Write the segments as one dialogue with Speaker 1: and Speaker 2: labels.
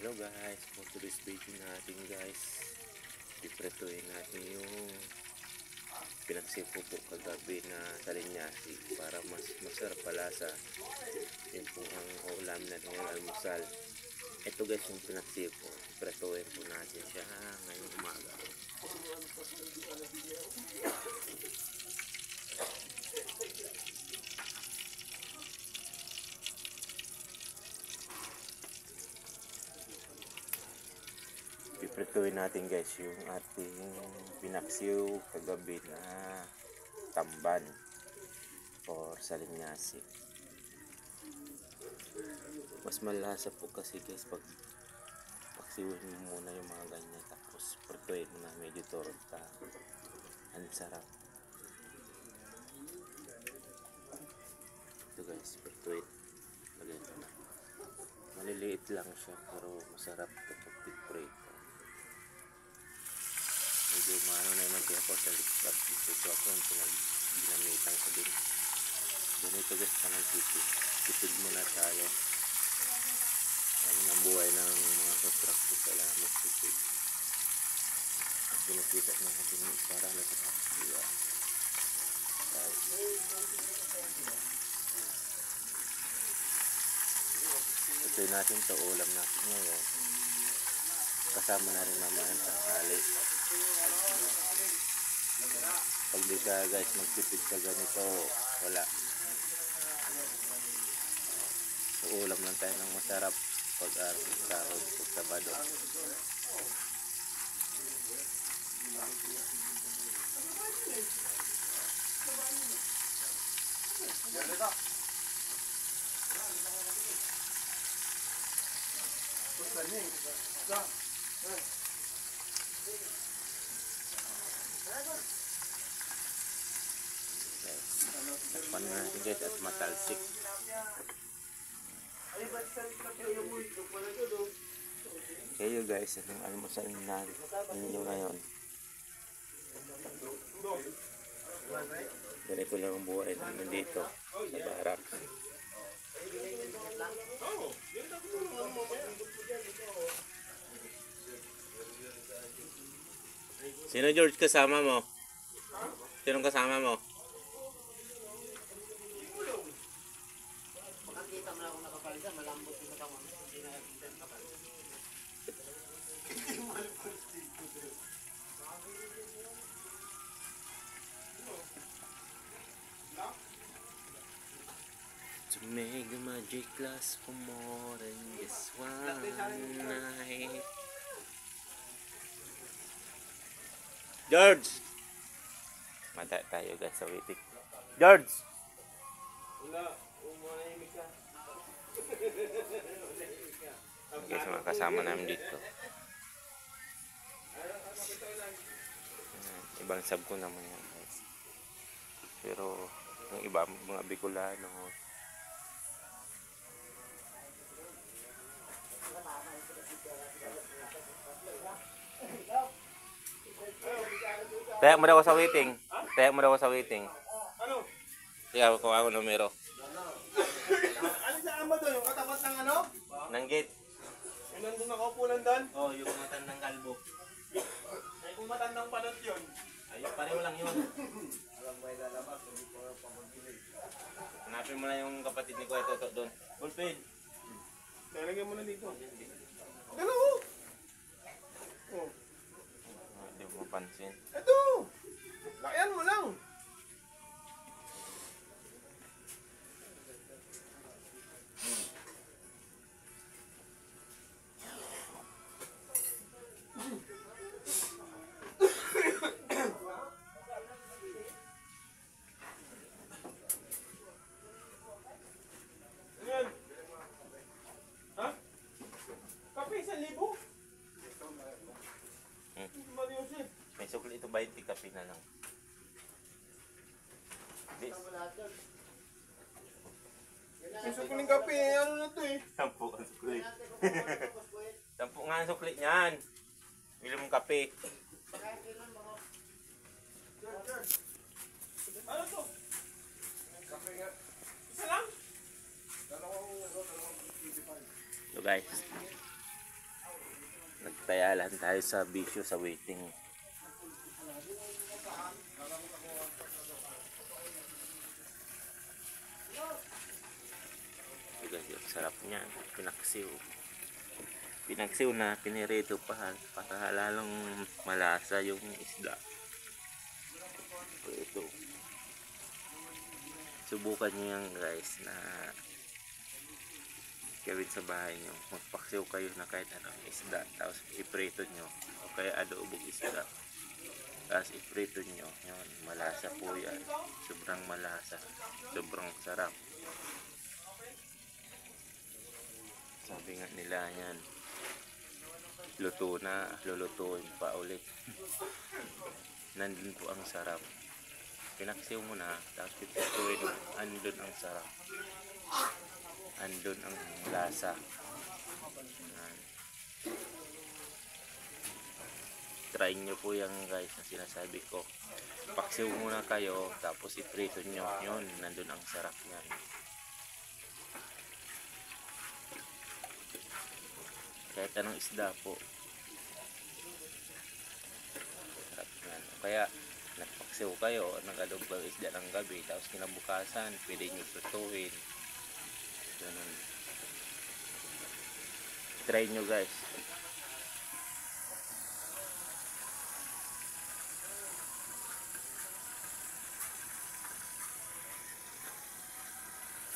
Speaker 1: Hello guys, for today's video natin guys, ipretohin natin yung pinagsipo po kagabi na salinyasi para mas masarap palasa. Yun po ang ulam natin ngayong almusal. Ito guys yung pinagsipo, ipretohin po natin siya ngayong umaga. Iprituin natin guys yung ating pinaksiw kagabi na tamban or salinyasi. Mas malasa po kasi guys pag paksiwin mo muna yung mga ganyan tapos prituin mo na medyo toronta. Ang sarap. Ito guys, prituin. Lagyan ko na. Maliliit lang siya pero masarap kapag piprito. Medyo maano na naman kaya ako sa lipat dito ako ang ginamitan ko din. Ganito guys pa nagtipid. Tipid muna tayo. Kami ang buhay ng mga constructor kailangan magtipid. Ang ginakita natin para lang sa kapsiya. Ito natin ito ulam natin ngayon. Kasama na rin naman ang tanghali. Pag di ka guys magtipid ka ganito, wala. Uulam lang tayo ng masarap pag araw-araw pag Sabado. Takpan na natin guys at matalsik. Kayo guys, anong almusal ninyo ngayon? Ganito lang ang buhay namin dito sa barak. Sino George kasama mo? Sinong kasama mo?
Speaker 2: Makakita mo na kung nakapalisa, malambot yung katawan. Hindi na nakapalisa.
Speaker 1: To make a magic last for more than just one night. George! Mata tayo guys sa witik. George!
Speaker 2: Wala, umanahimik ka.
Speaker 1: Okay, sa mga kasama namin dito. Ibang sab ko naman yan guys. Pero yung iba mga Bicolano. Tayak mo daw ako sa waiting. Tayak mo daw ako sa waiting.
Speaker 2: Ano?
Speaker 1: Tiyak ko ako numero.
Speaker 2: Ano sa ama doon? Yung katapat ng ano?
Speaker 1: Nang gate.
Speaker 2: Yung nandun nakaupo lang doon?
Speaker 1: Oh, yung matandang kalbo.
Speaker 2: Ay kung matandang panot yun.
Speaker 1: Ayun, pareho lang yun.
Speaker 2: Alam ba ilalabas? Hindi ko pamagpilig.
Speaker 1: Hanapin mo na yung kapatid ni Kuya Toto doon. Ballpen.
Speaker 2: Nalagyan mo na dito. Gano'n oh! Oh.
Speaker 1: Hindi mo mapansin.
Speaker 2: Ito! Lakayan mo lang! Ayan. Ha? Kape, 1,000? Marius eh.
Speaker 1: May sukli ito 20 kape na lang. This.
Speaker 2: May sukuling kape, ano na to eh?
Speaker 1: 10 ang sukli. 10 nga ang sukli niyan. Bili mong kape.
Speaker 2: Ano to? Kape nga. Isa lang?
Speaker 1: So guys, Taya lang tayo sa bisyo sa waiting. Ang sarap niya, pinaksiw na pinirito pa para lalong malasa yung isda. Ito, subukan nyo yan guys, na gawin sa bahay nyo. Magpaksiw kayo na kahit anong isda, tapos iprito nyo, o kaya adobong isda, tapos iprito nyo. Yun, malasa po yan, sobrang malasa, sobrang sarap. Sabi nga nila yan, luto na, lulutuin pa ulit. Nandun po ang sarap. Pinaksiw mo na, tapos pipituin mo, andun ang sarap, andun ang lasa. Try nyo po yan guys, na sinasabi ko. Paksiw muna kayo, tapos iprito nyo, yun, nandun ang sarap yan. Kahit anong isda po, sarap yan. Kaya nagpaksiw kayo, nag-adobo isda ng gabi, tapos kinabukasan pwede nyo sutuin. Ganun. Try nyo guys.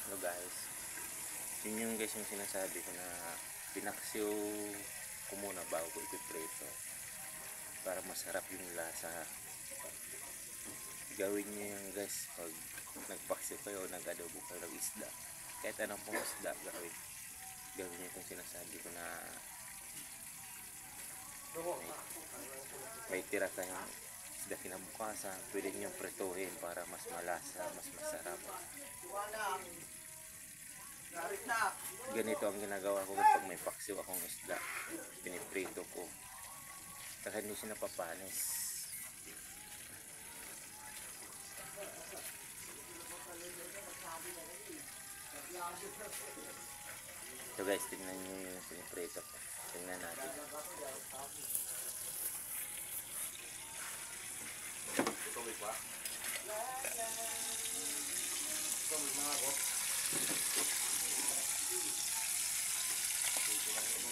Speaker 1: Hello guys, yun yung guys yung sinasabi ko, na pinaksiw ko muna bago ko ipiprito para masarap yung lasa. Gawin nyo yan guys pag nagpaksiw kayo, nag-adobo kayo ng isda, kahit anong pong isda, gawin nyo itong sinasabi ko, na may tira kayong isda kinabukasan, pwede nyo prituhin para mas malasa, mas masarap. Ganito ang ginagawa ko kapag may paksiw akong isda, piniprito ko kasi hindi siya napapanis. So guys, tingnan nyo yung piniprito ko. Tingnan natin.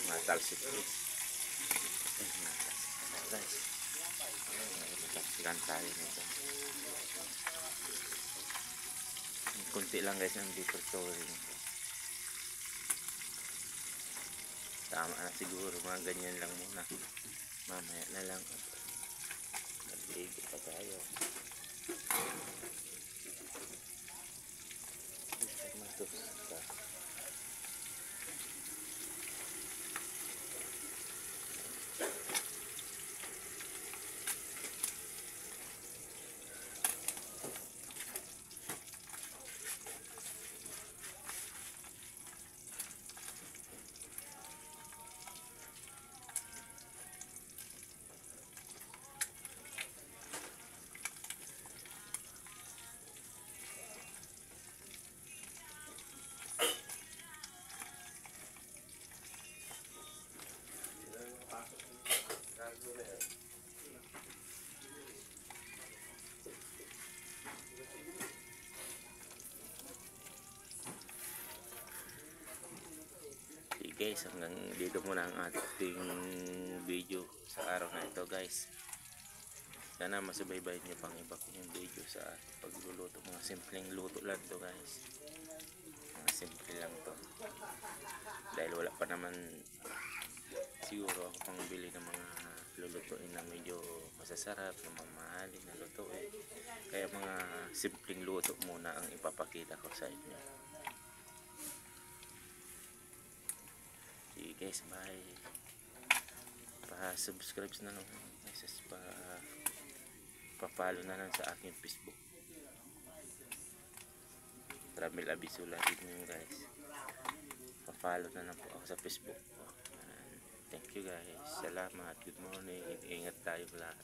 Speaker 1: Matalsik guys. Guys, matalsikan tayo nito. Kunti lang guys ang dipertorin ko. Tama na siguro, mga ganyan lang muna. Mamaya na lang nag-iigit pa tayo. Matusta. Guys, hanggang dito muna ang ating video sa araw na ito guys. Sana masubaybayan nyo pang iba kong video sa pagluluto. Mga simpleng luto lang to guys, mga simple lang to, dahil wala pa naman siguro ako pang bili ng mga lulutuin na medyo masasarap, na mamahalin na lutuin. Kaya mga simpleng luto muna ang ipapakita ko sa inyo. Guys, bye. Pa-subscribe na lang guys, pa-follow na lang sa aking Facebook. Ramil Abisula din yun guys. Pa-follow na lang po ako sa Facebook. Thank you guys. Salamat. Good morning. Ingat tayo lahat.